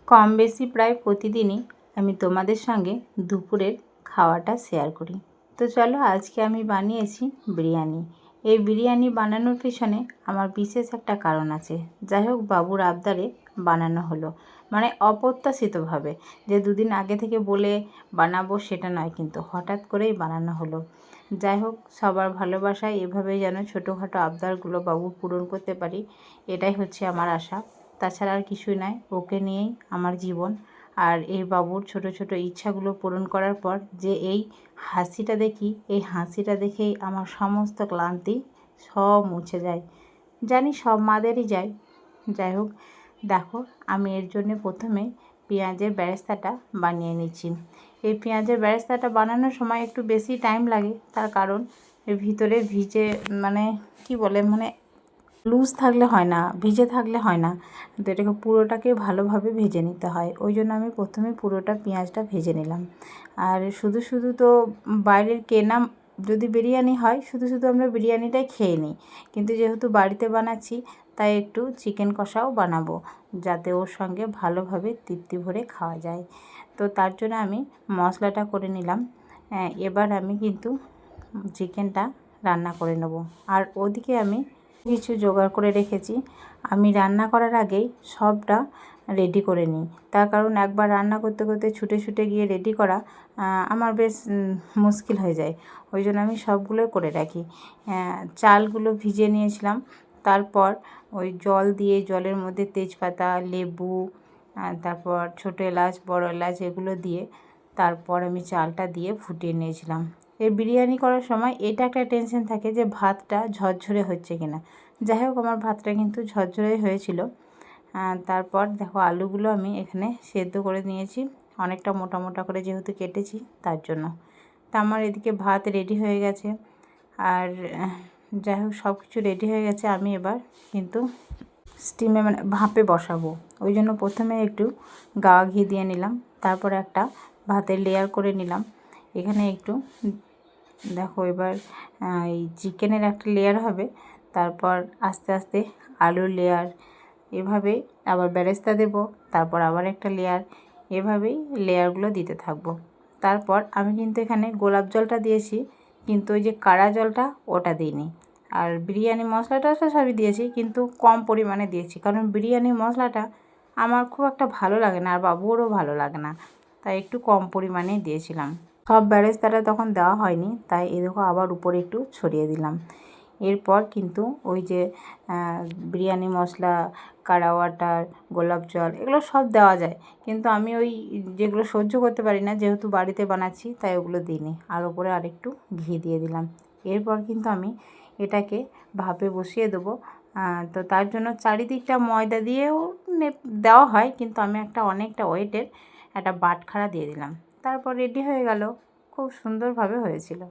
কম বেশি প্রায় প্রতিদিনই আমি তোমাদের সঙ্গে দুপুরের খাওয়াটা শেয়ার করি। তো চলো, আজকে আমি বানিয়েছি বিরিয়ানি। এই বিরিয়ানি বানানোর পেছনে আমার বিশেষ একটা কারণ আছে। যাই হোক, বাবুর আবদারে বানানো হলো, মানে অপ্রত্যাশিতভাবে, যে দুদিন আগে থেকে বলে বানাবো সেটা নয়, কিন্তু হঠাৎ করেই বানানো হলো। যাই হোক, সবার ভালোবাসায় এভাবেই যেন ছোটোখাটো আবদারগুলো বাবু পূরণ করতে পারি, এটাই হচ্ছে আমার আশা। তাছাড়া আর কিছুই নয়, ওকে নিয়েই আমার জীবন। আর এই বাবুর ছোট ছোট ইচ্ছাগুলো পূরণ করার পর যে এই হাসিটা দেখি, এই হাসিটা দেখেই আমার সমস্ত ক্লান্তি সব মুছে যায়। জানি সব মাদেরই যায়। যাই হোক, দেখো, আমি এর জন্য প্রথমে পেঁয়াজের বেরেস্তাটা বানিয়ে নিচ্ছি। এই পেঁয়াজের বেরেস্তাটা বানানোর সময় একটু বেশি টাইম লাগে, তার কারণ এর ভিতরে ভিজে, মানে কি বলে, মানে লুজ থাকলে হয় না, ভিজে থাকলে হয় না, তো এটাকে পুরোটাকে ভালোভাবে ভেজে নিতে হয়। ওই জন্য আমি প্রথমে পুরোটা পেঁয়াজটা ভেজে নিলাম। আর শুধু শুধু তো বাইরের কেনা যদি বিরিয়ানি হয়, শুধু শুধু আমরা বিরিয়ানিটাই খেয়ে নিই, কিন্তু যেহেতু বাড়িতে বানাচ্ছি, তাই একটু চিকেন কষাও বানাবো, যাতে ওর সঙ্গে ভালোভাবে তৃপ্তি ভরে খাওয়া যায়। তো তার জন্য আমি মশলাটা করে নিলাম। এবার আমি কিন্তু চিকেনটা রান্না করে নেব। আর ওদিকে আমি কিছু জোগাড় করে রেখেছি। আমি রান্না করার আগেই সবটা রেডি করে নিই, তার কারণ একবার রান্না করতে করতে ছুটে ছুটে গিয়ে রেডি করা আমার বেশ মুশকিল হয়ে যায়। ওই জন্য আমি সবগুলোই করে রাখি। চালগুলো ভিজিয়ে নিয়েছিলাম, তারপর ওই জল দিয়ে, জলের মধ্যে তেজপাতা, লেবু, তারপর ছোটো এলাচ, বড় এলাচ, এগুলো দিয়ে তারপর আমি চালটা দিয়ে ফুটিয়ে নিয়েছিলাম। এই বিরিয়ানি করার সময় এটা একটা টেনশন থাকে যে ভাতটা ঝরঝরে হচ্ছে কিনা। যাই হোক, আমার ভাতটা কিন্তু ঝরঝরেই হয়েছিল। তারপর দেখো, আলুগুলো আমি এখানে সেদ্ধ করে নিয়েছি, অনেকটা মোটা মোটা করে যেহেতু কেটেছি তার জন্য। তা আমার এদিকে ভাত রেডি হয়ে গেছে। আর যাই হোক, সব কিছু রেডি হয়ে গেছে। আমি এবার কিন্তু স্টিমে, মানে ভাপে বসাবো। ওই জন্য প্রথমে একটু গাওয়া ঘি দিয়ে নিলাম, তারপর একটা ভাতের লেয়ার করে নিলাম। এখানে একটু দেখো, এবার এই চিকেনের একটা লেয়ার হবে, তারপর আস্তে আস্তে আলুর লেয়ার, এভাবেই আবার বেরেস্তা দেব, তারপর আবার একটা লেয়ার, এভাবেই লেয়ারগুলো দিতে থাকবো। তারপর আমি কিন্তু এখানে গোলাপ জলটা দিয়েছি, কিন্তু ওই যে কাড়া জলটা ওটা দিইনি। আর বিরিয়ানি মশলাটা সবই দিয়েছি, কিন্তু কম পরিমাণে দিয়েছি, কারণ বিরিয়ানি মশলাটা আমার খুব একটা ভালো লাগে না, আর বাবুরও ভালো লাগে না, তাই একটু কম পরিমাণেই দিয়েছিলাম। সব বেরেস্তাটা তখন দেওয়া হয়নি, তাই এ দেখো আবার উপরে একটু ছড়িয়ে দিলাম। এরপর কিন্তু ওই যে বিরিয়ানি মশলা, কাড়া ওয়াটার, গোলাপ জল, এগুলো সব দেওয়া যায়, কিন্তু আমি ওই যেগুলো সহ্য করতে পারি না, যেহেতু বাড়িতে বানাচ্ছি, তাই ওগুলো দিইনি। আর ওপরে আরেকটু ঘি দিয়ে দিলাম। এরপর কিন্তু আমি এটাকে ভাপে বসিয়ে দেবো। তো তার জন্য চারিদিকটা ময়দা দিয়েও দেওয়া হয়, কিন্তু আমি অনেকটা ওয়েটের একটা বাটখারা দিয়ে দিলাম। তারপর রেডি হয়ে গেল, খুব সুন্দরভাবে হয়েছিল।